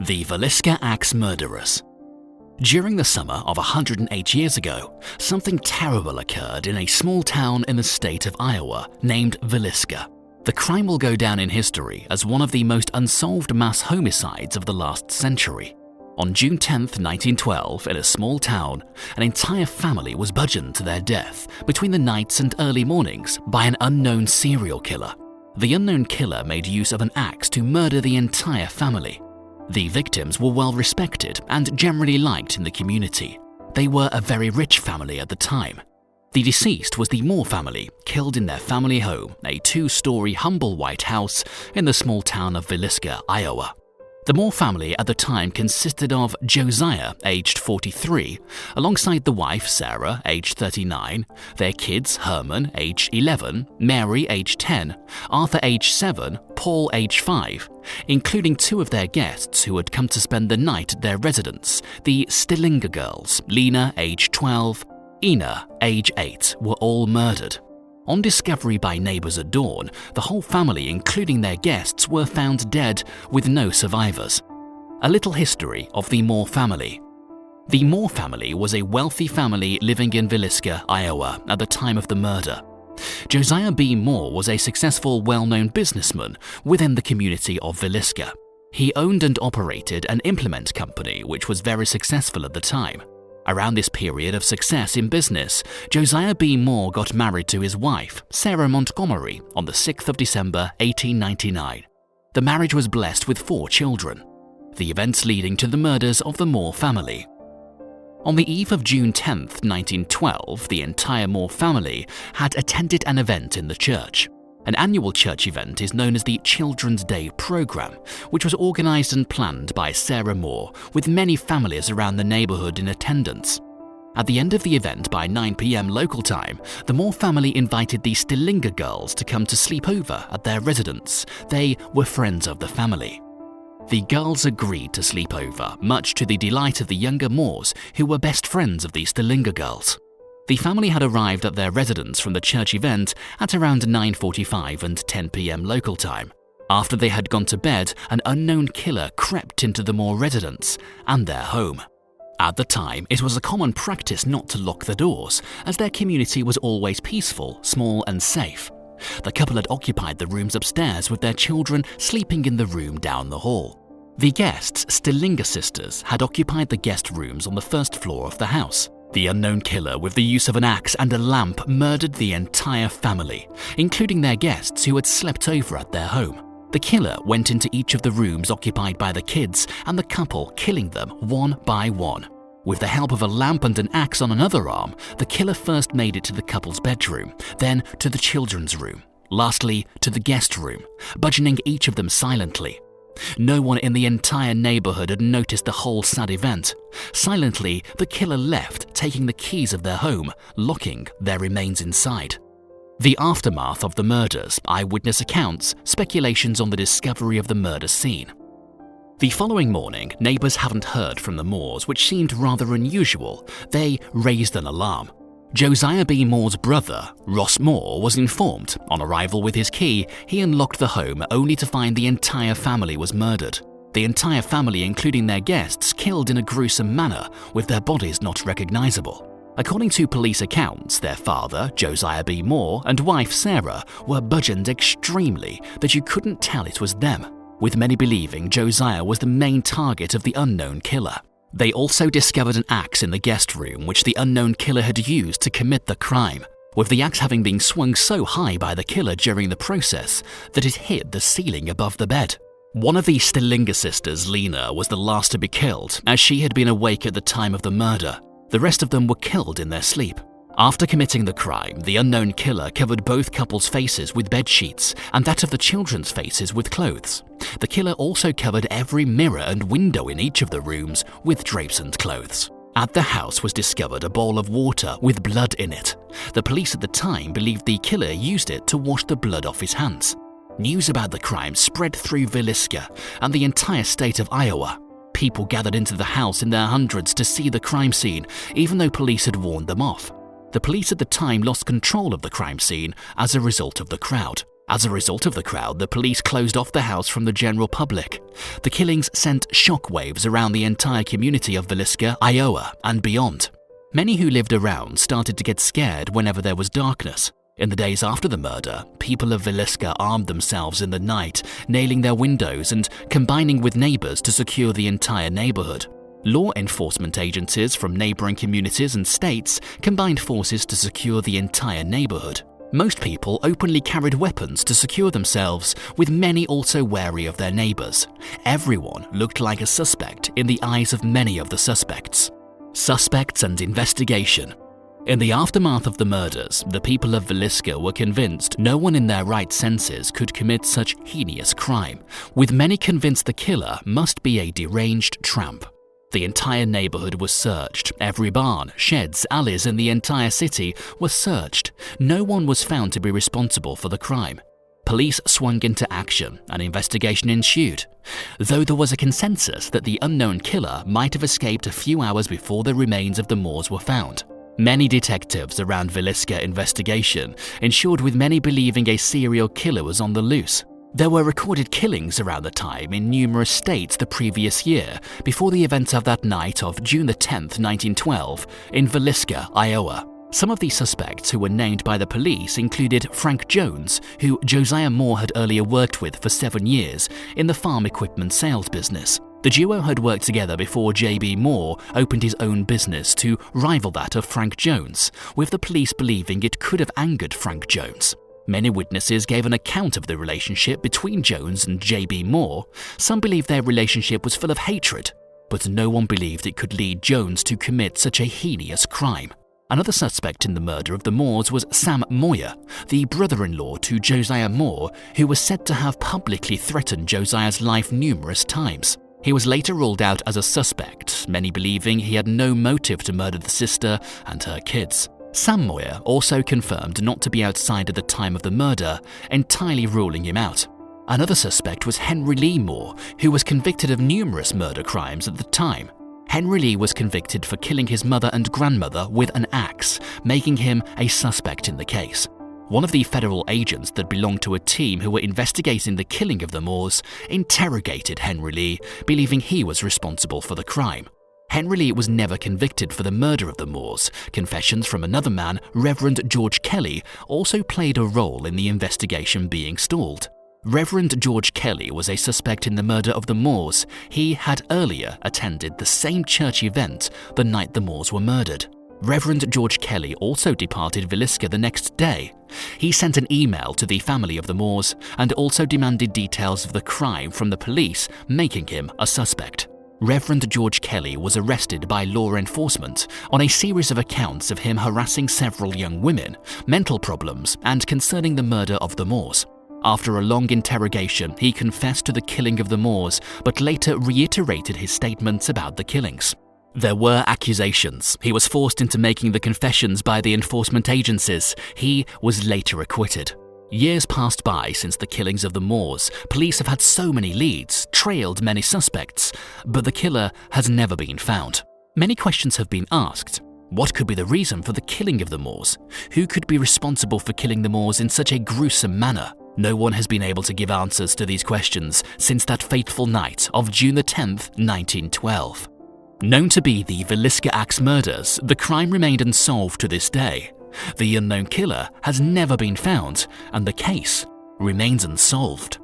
The Villisca Axe Murderers. During the summer of 108 years ago, something terrible occurred in a small town in the state of Iowa named Villisca. The crime will go down in history as one of the most unsolved mass homicides of the last century. On June 10, 1912, in a small town, an entire family was burgeoned to their death between the nights and early mornings by an unknown serial killer. The unknown killer made use of an axe to murder the entire family. The victims were well respected and generally liked in the community. They were a very rich family at the time. The deceased was the Moore family, killed in their family home, a 2-story humble white house in the small town of Villisca, Iowa. The Moore family at the time consisted of Josiah, aged 43, alongside the wife Sarah, aged 39, their kids Herman, aged 11, Mary, aged 10, Arthur, aged 7, Paul, aged 5, including 2 of their guests who had come to spend the night at their residence, the Stillinger girls, Lena, aged 12, Lena, age 8, were all murdered. On discovery by neighbors at dawn, the whole family, including their guests, were found dead with no survivors. A little history of the Moore family. The Moore family was a wealthy family living in Villisca, Iowa, at the time of the murder. Josiah B. Moore was a successful, well-known businessman within the community of Villisca. He owned and operated an implement company which was very successful at the time. Around this period of success in business, Josiah B. Moore got married to his wife, Sarah Montgomery, on the 6th of December 1899. The marriage was blessed with 4 children. The events leading to the murders of the Moore family. On the eve of June 10, 1912, the entire Moore family had attended an event in the church. An annual church event is known as the Children's Day program, which was organized and planned by Sarah Moore, with many families around the neighborhood in attendance. At the end of the event by 9 p.m. local time, the Moore family invited the Stillinger girls to come to sleep over at their residence. They were friends of the family. The girls agreed to sleep over, much to the delight of the younger Moores, who were best friends of the Stillinger girls. The family had arrived at their residence from the church event at around 9:45 and 10 p.m. local time. After they had gone to bed, an unknown killer crept into the Moore residence and their home. At the time, it was a common practice not to lock the doors, as their community was always peaceful, small and safe. The couple had occupied the rooms upstairs with their children sleeping in the room down the hall. The guests, Stillinger sisters, had occupied the guest rooms on the first floor of the house. The unknown killer, with the use of an axe and a lamp, murdered the entire family, including their guests who had slept over at their home. The killer went into each of the rooms occupied by the kids and the couple, killing them one by one. With the help of a lamp and an axe on another arm, the killer first made it to the couple's bedroom, then to the children's room, lastly to the guest room, bludgeoning each of them silently. No one in the entire neighborhood had noticed the whole sad event. Silently, the killer left, taking the keys of their home, locking their remains inside. The aftermath of the murders, eyewitness accounts, speculations on the discovery of the murder scene. The following morning, neighbors hadn't heard from the Moores, which seemed rather unusual. They raised an alarm. Josiah B. Moore's brother, Ross Moore, was informed. On arrival with his key, he unlocked the home only to find the entire family was murdered. The entire family, including their guests, killed in a gruesome manner, with their bodies not recognizable. According to police accounts, their father, Josiah B. Moore, and wife Sarah were burgeoned extremely that you couldn't tell it was them, with many believing Josiah was the main target of the unknown killer. They also discovered an axe in the guest room which the unknown killer had used to commit the crime, with the axe having been swung so high by the killer during the process that it hit the ceiling above the bed. One of the Stillinger sisters, Lena, was the last to be killed, as she had been awake at the time of the murder. The rest of them were killed in their sleep. After committing the crime, the unknown killer covered both couples' faces with bed sheets and that of the children's faces with clothes. The killer also covered every mirror and window in each of the rooms with drapes and clothes. At the house was discovered a bowl of water with blood in it. The police at the time believed the killer used it to wash the blood off his hands. News about the crime spread through Villisca and the entire state of Iowa. People gathered into the house in their hundreds to see the crime scene, even though police had warned them off. The police at the time lost control of the crime scene as a result of the crowd. As a result of the crowd, the police closed off the house from the general public. The killings sent shockwaves around the entire community of Villisca, Iowa, and beyond. Many who lived around started to get scared whenever there was darkness. In the days after the murder, people of Villisca armed themselves in the night, nailing their windows and combining with neighbors to secure the entire neighborhood. Law enforcement agencies from neighboring communities and states combined forces to secure the entire neighborhood. Most people openly carried weapons to secure themselves, with many also wary of their neighbors. Everyone looked like a suspect in the eyes of many of the suspects. Suspects and investigation. In the aftermath of the murders, the people of Villisca were convinced no one in their right senses could commit such heinous crime, with many convinced the killer must be a deranged tramp. The entire neighborhood was searched. Every barn, sheds, alleys in the entire city were searched. No one was found to be responsible for the crime. Police swung into action. An investigation ensued, though there was a consensus that the unknown killer might have escaped a few hours before the remains of the Moors were found. Many detectives around Villisca investigation ensured, with many believing a serial killer was on the loose. There were recorded killings around the time in numerous states the previous year, before the events of that night of June 10, 1912, in Villisca, Iowa. Some of these suspects who were named by the police included Frank Jones, who Josiah Moore had earlier worked with for 7 years in the farm equipment sales business. The duo had worked together before J.B. Moore opened his own business to rival that of Frank Jones, with the police believing it could have angered Frank Jones. Many witnesses gave an account of the relationship between Jones and J.B. Moore. Some believed their relationship was full of hatred, but no one believed it could lead Jones to commit such a heinous crime. Another suspect in the murder of the Moores was Sam Moyer, the brother-in-law to Josiah Moore, who was said to have publicly threatened Josiah's life numerous times. He was later ruled out as a suspect, many believing he had no motive to murder the sister and her kids. Sam Moyer also confirmed not to be outside at the time of the murder, entirely ruling him out. Another suspect was Henry Lee Moore, who was convicted of numerous murder crimes at the time. Henry Lee was convicted for killing his mother and grandmother with an axe, making him a suspect in the case. One of the federal agents that belonged to a team who were investigating the killing of the Moores interrogated Henry Lee, believing he was responsible for the crime. Henry Lee was never convicted for the murder of the Moores. Confessions from another man, Reverend George Kelly, also played a role in the investigation being stalled. Reverend George Kelly was a suspect in the murder of the Moores. He had earlier attended the same church event the night the Moores were murdered. Reverend George Kelly also departed Villisca the next day. He sent an email to the family of the Moores and also demanded details of the crime from the police, making him a suspect. Reverend George Kelly was arrested by law enforcement on a series of accounts of him harassing several young women, mental problems, and concerning the murder of the Moores. After a long interrogation, he confessed to the killing of the Moores, but later reiterated his statements about the killings. There were accusations. He was forced into making the confessions by the enforcement agencies. He was later acquitted. Years passed by since the killings of the Moores. Police have had so many leads, trailed many suspects, but the killer has never been found. Many questions have been asked. What could be the reason for the killing of the Moores? Who could be responsible for killing the Moores in such a gruesome manner? No one has been able to give answers to these questions since that fateful night of June 10th, 1912. Known to be the Villisca Axe murders, the crime remained unsolved to this day. The unknown killer has never been found, and the case remains unsolved.